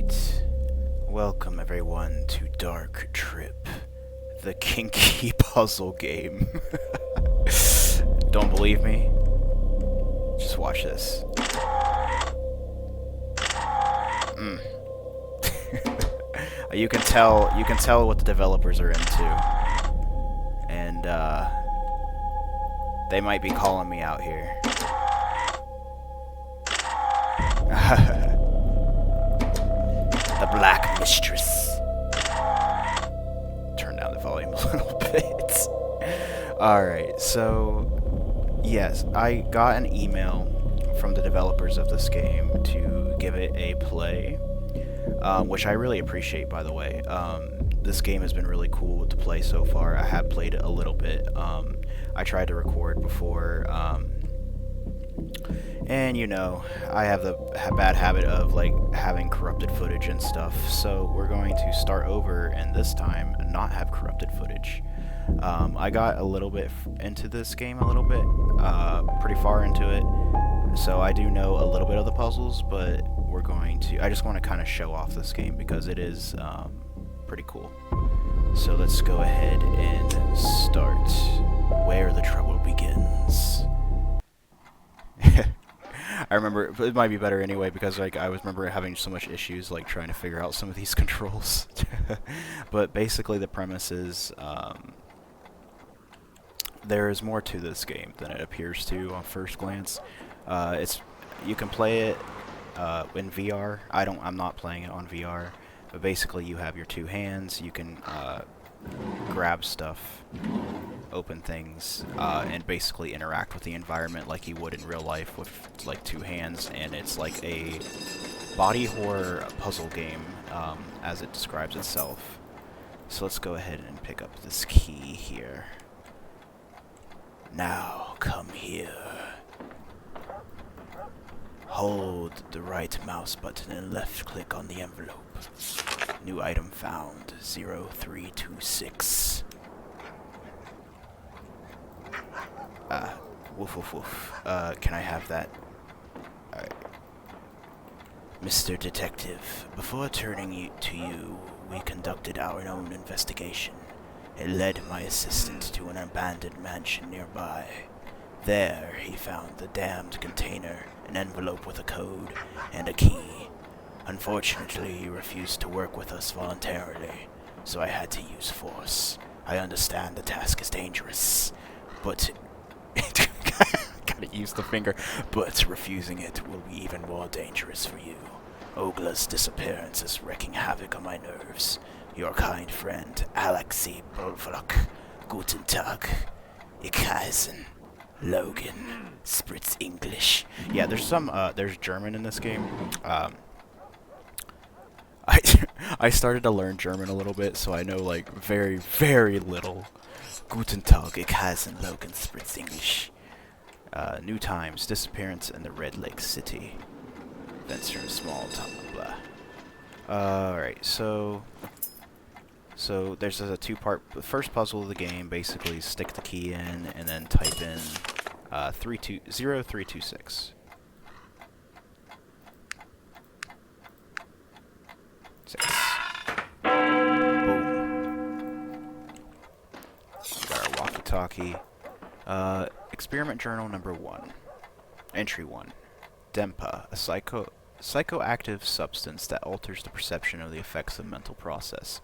Alright. Welcome everyone to Dark Trip, the Kinky puzzle game. Don't believe me? Just watch this. You can tell what the developers are into. And they might be calling me out here. The Black Mistress. Turn down the volume a little bit. Alright, so yes, I got an email from the developers of this game to give it a play, which I really appreciate, by the way. This game has been really cool to play so far. I have played it a little bit. I tried to record before, and you know, I have the bad habit of like having corrupted footage and stuff, so we're going to start over and this time not have corrupted footage. I got a little bit into this game, pretty far into it, so I do know a little bit of the puzzles, but I just want to kind of show off this game because it is pretty cool. So let's go ahead and start where the trouble begins. I remember, it might be better anyway, because like I remember having so much issues like trying to figure out some of these controls. But basically the premise is there is more to this game than it appears to on first glance. You can play it in VR. I'm not playing it on VR, but basically you have your two hands. You can grab stuff, open things, and basically interact with the environment like you would in real life with like two hands, and it's like a body horror puzzle game, as it describes itself. So let's go ahead and pick up this key here. Now come here. Hold the right mouse button and left click on the envelope. New item found, 0326. Woof woof woof. Can I have that? Alright. Mr. Detective, before turning to you, we conducted our own investigation. It led my assistant to an abandoned mansion nearby. There, he found the damned container, an envelope with a code, and a key. Unfortunately, he refused to work with us voluntarily, so I had to use force. I understand the task is dangerous, but... gotta use the finger. But refusing it will be even more dangerous for you. Ogla's disappearance is wreaking havoc on my nerves. Your kind friend, Alexei Bolvlok. Guten Tag. Ich heißen Logan. Spritz English. Yeah, there's German in this game. I started to learn German a little bit, so I know like very, very little. Guten Tag, ich heißen Logan. Spritz English. New times, disappearance in the Red Lake City. Events from small town, blah. Alright, so there's a two-part. The first puzzle of the game, basically stick the key in and then type in 0326. 6. Boom. Got our walkie-talkie. Experiment journal number 1. Entry 1. Dempa, a psychoactive substance that alters the perception of the effects of mental process.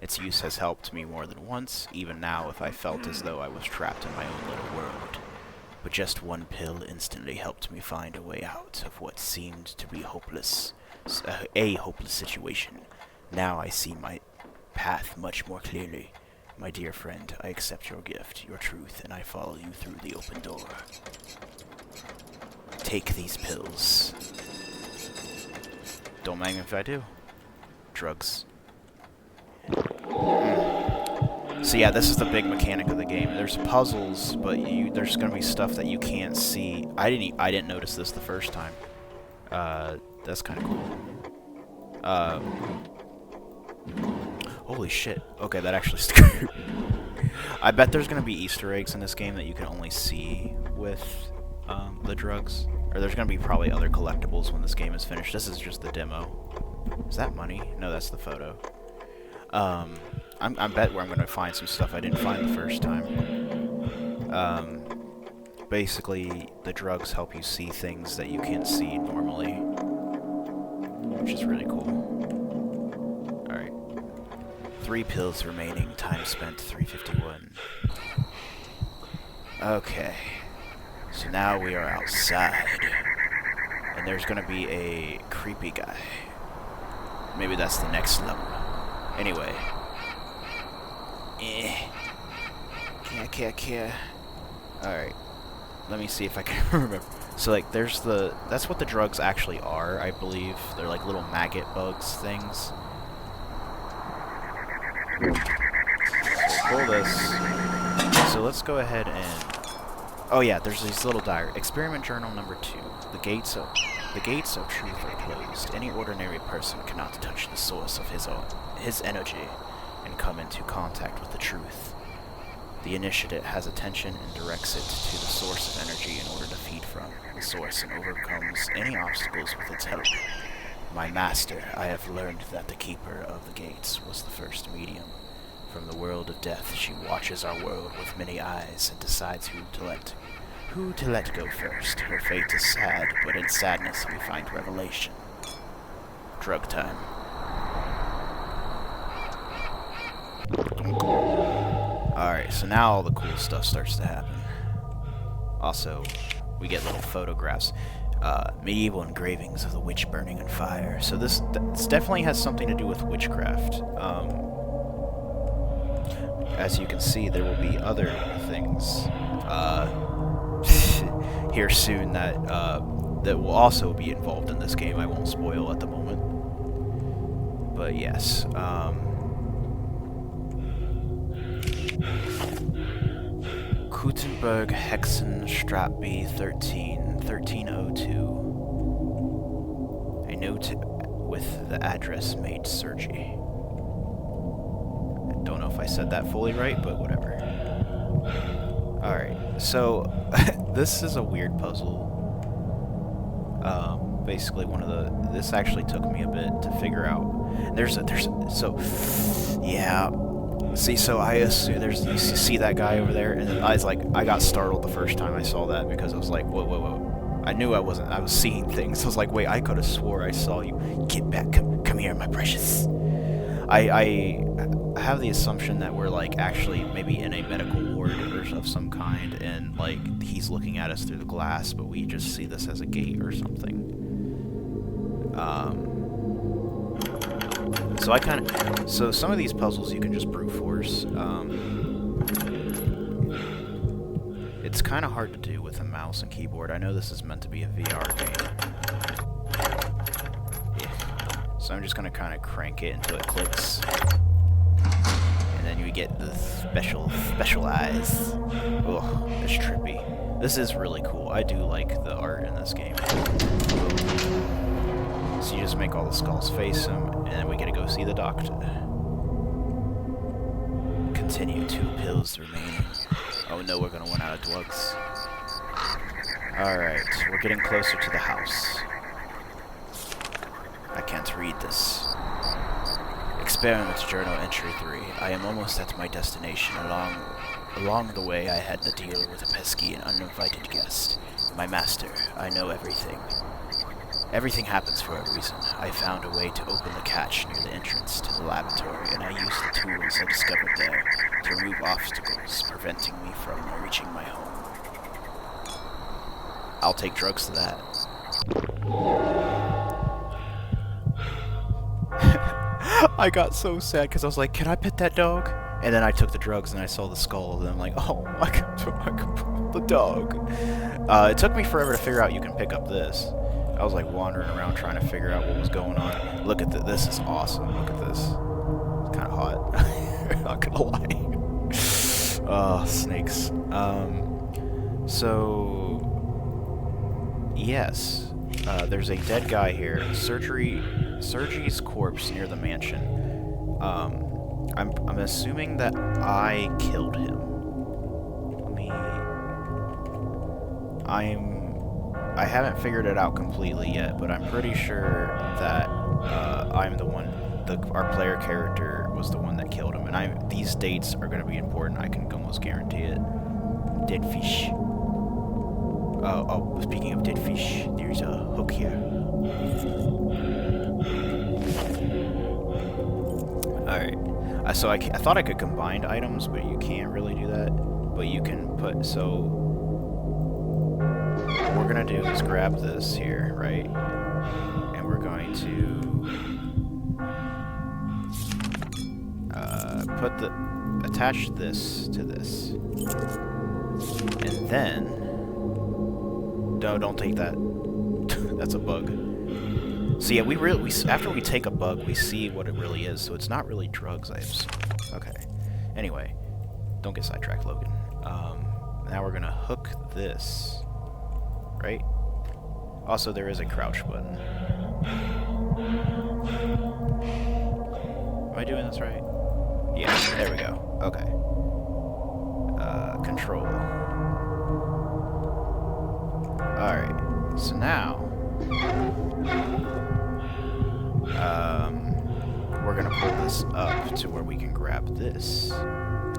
Its use has helped me more than once, even now if I felt as though I was trapped in my own little world. But just one pill instantly helped me find a way out of what seemed to be a hopeless situation. Now I see my path much more clearly. My dear friend, I accept your gift, your truth, and I follow you through the open door. Take these pills. Don't mind if I do. Drugs. So yeah, this is the big mechanic of the game. There's puzzles, but there's gonna be stuff that you can't see. I didn't notice this the first time. That's kind of cool. Holy shit. Okay, that actually scared me. I bet there's gonna be Easter eggs in this game that you can only see with the drugs. Or there's gonna be probably other collectibles when this game is finished. This is just the demo. Is that money? No, that's the photo. I bet where I'm gonna find some stuff I didn't find the first time. Basically, the drugs help you see things that you can't see normally, which is really cool. Alright. 3 pills remaining, time spent 351. Okay. So now we are outside. And there's gonna be a creepy guy. Maybe that's the next level. Anyway. Care. Alright. Let me see if I can remember. So, like, there's the... That's what the drugs actually are, I believe. They're like little maggot bugs things. So pull this. So let's go ahead and... Oh yeah, there's these little diary. Experiment journal number 2. The gates of truth are closed. Any ordinary person cannot touch the source of his energy and come into contact with the truth. The initiate has attention and directs it to the source of energy in order to feed from the source and overcomes any obstacles with its help. My master, I have learned that the keeper of the gates was the first medium. From the world of death, she watches our world with many eyes and decides who to let go first. Her fate is sad, but in sadness we find revelation. Drug time. Alright, so now all the cool stuff starts to happen. Also, we get little photographs. Medieval engravings of the witch burning in fire. So this definitely has something to do with witchcraft. As you can see, there will be other things here soon that will also be involved in this game. I won't spoil at the moment. But yes, Gutenberg Hexen Stratby 1302. A note with the address made Sergi. I don't know if I said that fully right, but whatever. Alright, so this is a weird puzzle. Basically this actually took me a bit to figure out. Yeah. See, so I assume you see that guy over there, and then I got startled the first time I saw that because I was like, whoa. I knew I was seeing things. I was like, wait, I could have swore I saw you. Get back, come here, my precious. I have the assumption that we're like actually maybe in a medical ward of some kind, and like he's looking at us through the glass, but we just see this as a gate or something. So some of these puzzles you can just brute force. It's kind of hard to do with a mouse and keyboard. I know this is meant to be a VR game. Yeah. So I'm just gonna kind of crank it until it clicks, and then you get the special eyes. Ugh, it's trippy. This is really cool. I do like the art in this game. So you just make all the skulls face him, and then we get to go see the doctor. Continue, 2 pills remaining. Oh no, we're gonna run out of drugs. Alright, we're getting closer to the house. I can't read this. Experiment Journal Entry 3. I am almost at my destination. Along the way, I had to deal with a pesky and uninvited guest. My master, I know everything. Everything happens for a reason. I found a way to open the catch near the entrance to the laboratory, and I used the tools I discovered there to remove obstacles preventing me from reaching my home. I'll take drugs to that. I got so sad because I was like, can I pet that dog? And then I took the drugs and I saw the skull, and I'm like, oh, I can pet the dog. It took me forever to figure out you can pick up this. I was like wandering around trying to figure out what was going on. Look at this is awesome. Look at this. It's kind of hot. Not gonna lie. Oh, snakes. So yes, there's a dead guy here. Sergi's corpse near the mansion. I'm assuming that I killed him. I haven't figured it out completely yet, but I'm pretty sure that I'm the one. Our player character was the one that killed him, and these dates are going to be important. I can almost guarantee it. Dead fish. Oh, speaking of dead fish, there's a hook here. Alright. So I thought I could combine items, but you can't really do that. But you can put, so... What we're gonna do is grab this here, right? And we're going to... attach this to this. And then... No, don't take that. That's a bug. So yeah, after we take a bug, we see what it really is. So it's not really drugs, I assume. Okay. Anyway, don't get sidetracked, Logan. Now we're gonna hook this, right? Also, there is a crouch button. Am I doing this right? Yeah, there we go. Okay. Control. Alright. So now... we're gonna pull this up to where we can grab this.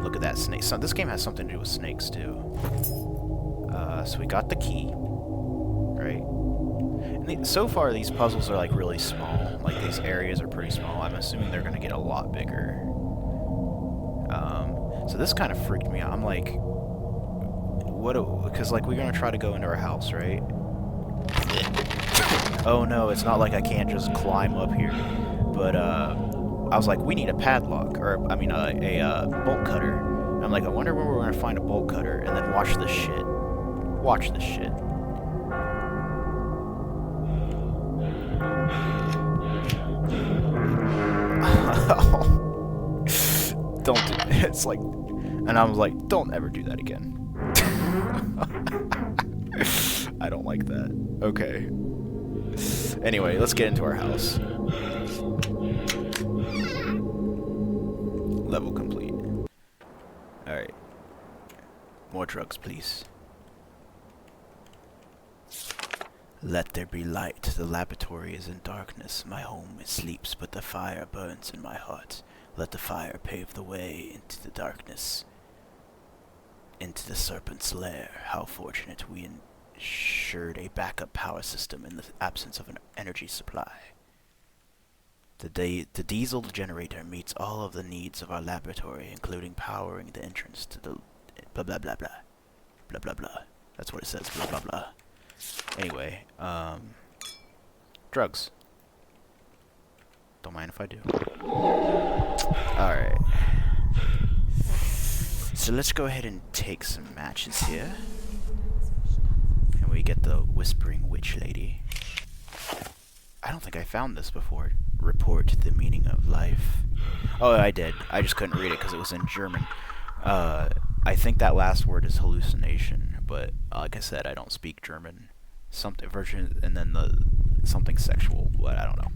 Look at that snake. So this game has something to do with snakes too. So we got the key, right? And so far these puzzles are like really small. Like these areas are pretty small. I'm assuming they're gonna get a lot bigger. So this kind of freaked me out. I'm like, because like we're gonna try to go into our house, right? Oh no, it's not like I can't just climb up here. But, I was like, we need a padlock, or, I mean, a bolt cutter. And I'm like, I wonder where we're gonna find a bolt cutter, and then watch this shit. Watch this shit. Don't do it. It's like, and I was like, don't ever do that again. I don't like that. Okay. Anyway, let's get into our house. Level complete. Alright. More drugs, please. Let there be light. The laboratory is in darkness. My home sleeps, but the fire burns in my heart. Let the fire pave the way into the darkness. Into the serpent's lair. How fortunate we ensured a backup power system in the absence of an energy supply. The diesel generator meets all of the needs of our laboratory, including powering the entrance to the blah blah blah blah. Blah blah blah. That's what it says, blah blah blah. Anyway, drugs. Don't mind if I do. Alright. So let's go ahead and take some matches here. And we get the Whispering Witch Lady. I don't think I found this before. Report the meaning of life. Oh, I did. I just couldn't read it because it was in German. I think that last word is hallucination, but like I said, I don't speak German. Something version, and then the something sexual, but I don't know.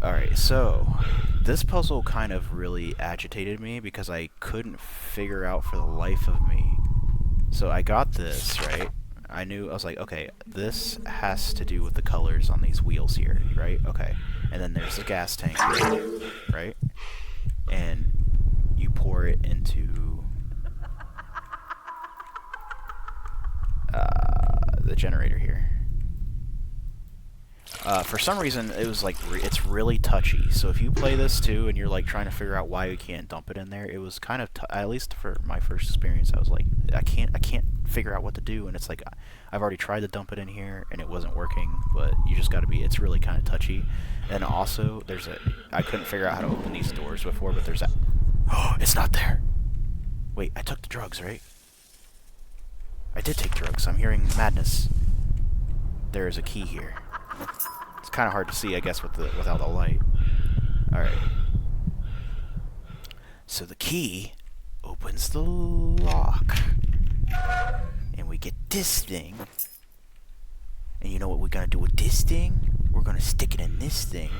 Alright, so this puzzle kind of really agitated me because I couldn't figure out for the life of me. So I got this, right? I was like, okay, this has to do with the colors on these wheels here, right? Okay. And then there's the gas tank, right? And you pour it into the generator here. For some reason, it was like, it's really touchy. So if you play this too, and you're like trying to figure out why you can't dump it in there, it was kind of, at least for my first experience, I was like, I can't figure out what to do. And it's like, I've already tried to dump it in here, and it wasn't working. But you just got to be, it's really kind of touchy. And also, I couldn't figure out how to open these doors before, but there's oh, it's not there. Wait, I took the drugs, right? I did take drugs. I'm hearing madness. There is a key here. It's kind of hard to see, I guess, without the light. Alright. So the key opens the lock. And we get this thing. And you know what we're gonna do with this thing? We're gonna stick it in this thing.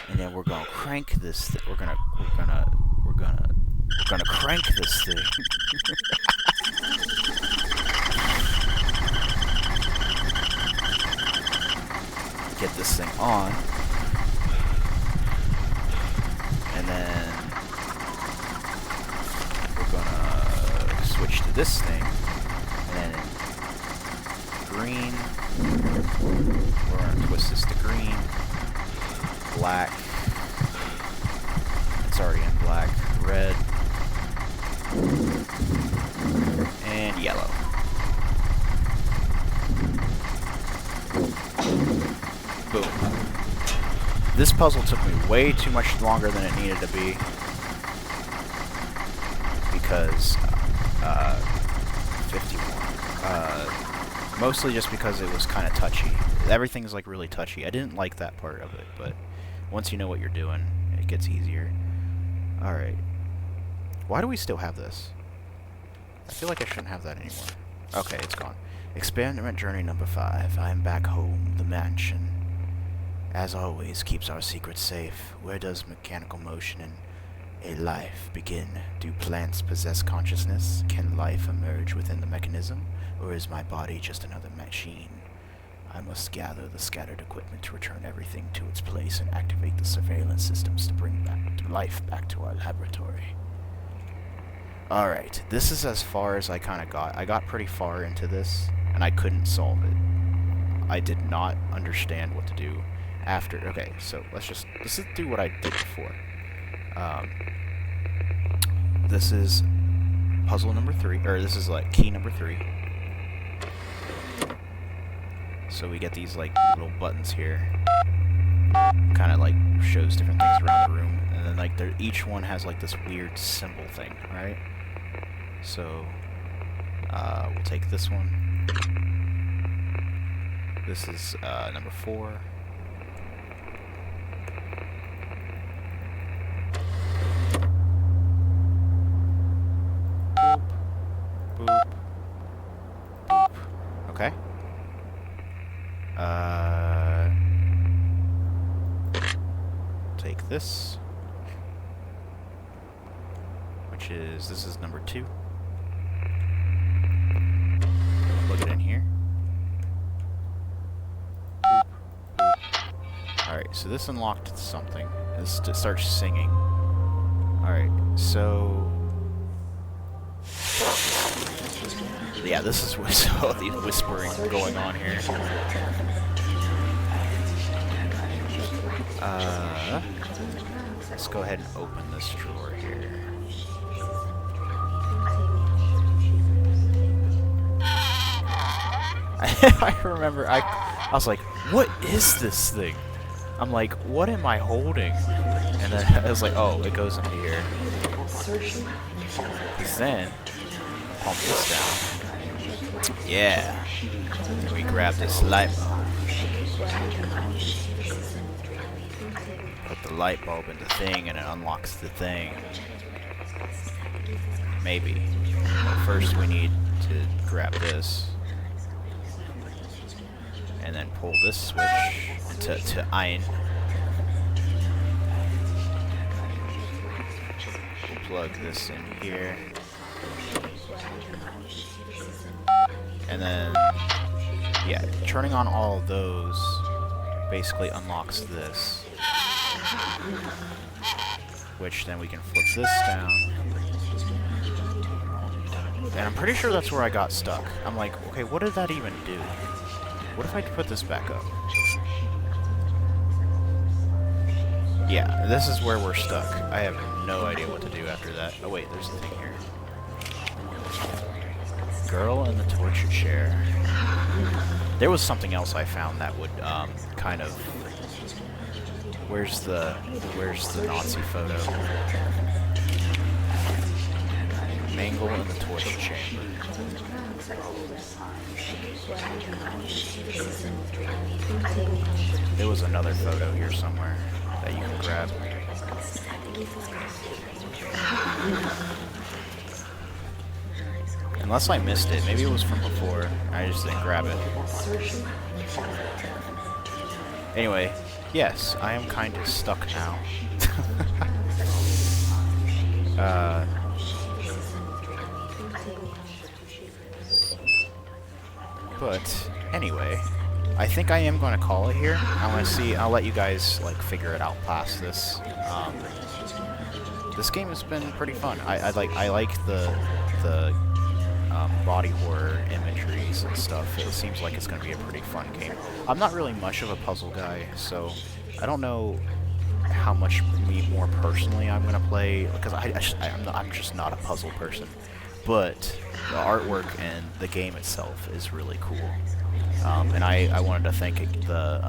And then we're gonna crank this thing. We're gonna crank this thing. get this thing on. And then we're gonna switch to this thing. And then green. We're gonna twist this to green. Black. It's already in black. Red. And yellow. Boom. This puzzle took me way too much longer than it needed to be. Because, 51. Mostly just because it was kind of touchy. Everything's like really touchy. I didn't like that part of it, but once you know what you're doing, it gets easier. Alright. Why do we still have this? I feel like I shouldn't have that anymore. Okay, it's gone. Experiment journey number 5. I am back home, the mansion. As always, keeps our secrets safe. Where does mechanical motion and a life begin? Do plants possess consciousness? Can life emerge within the mechanism? Or is my body just another machine? I must gather the scattered equipment to return everything to its place and activate the surveillance systems to bring life back to our laboratory. Alright, this is as far as I kind of got. I got pretty far into this, and I couldn't solve it. I did not understand what to do after. Okay, so let's do what I did before. This is puzzle number 3, or this is like key number 3. So we get these like little buttons here. Kind of like shows different things around the room, and then like each one has like this weird symbol thing, right? So we'll take this one. This is number 4. Boop, boop, boop. Okay. Take this, which is, this is number 2. Plug it in here. Boop, boop. Alright, so this unlocked something. This starts singing. Alright, so... yeah, this is all the whispering going on here. Let's go ahead and open this drawer here. I remember, I was like, what is this thing? I'm like, what am I holding? And then I was like, oh, it goes into here. Then, pump this down. Yeah. And we grab this light bulb. Put the light bulb in the thing and it unlocks the thing. Maybe. But first we need to grab this. And then pull this switch to iron. We'll plug this in here. And then, yeah, turning on all of those basically unlocks this. Which then we can flip this down. And I'm pretty sure that's where I got stuck. I'm like, okay, what did that even do? What if I put this back up? Yeah, this is where we're stuck. I have no idea what to do after that. Oh wait, there's the thing here. Girl in the torture chair. There was something else I found that would kind of... Where's the Nazi photo? Mangle in the torture chamber. There was another photo here somewhere that you can grab. Unless I missed it. Maybe it was from before. I just didn't grab it. Anyway, yes, I am kind of stuck now. But, anyway, I think I am going to call it here. I want to see. I'll let you guys like figure it out past this. This game has been pretty fun. I like the body horror imageries and stuff. It seems like it's going to be a pretty fun game. I'm not really much of a puzzle guy, so I don't know how much more personally I'm going to play, because I'm just not a puzzle person. But the artwork and the game itself is really cool. And I wanted to thank the...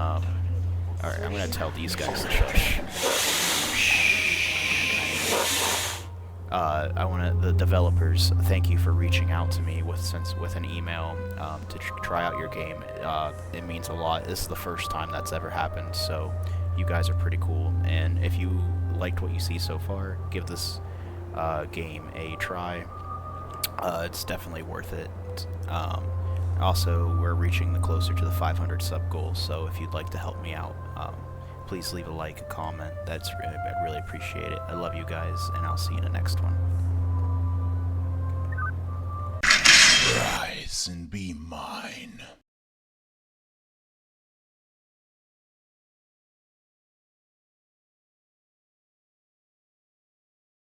Alright, I'm going to tell these guys to shush. The developers, thank you for reaching out to me with an email to try out your game. It means a lot. This is the first time that's ever happened, so you guys are pretty cool. And if you liked what you see so far, give this game a try. It's definitely worth it. Also, we're reaching closer to the 500 sub goal, so if you'd like to help me out, please leave a like, a comment. I'd really appreciate it. I love you guys, and I'll see you in the next one. Rise and be mine.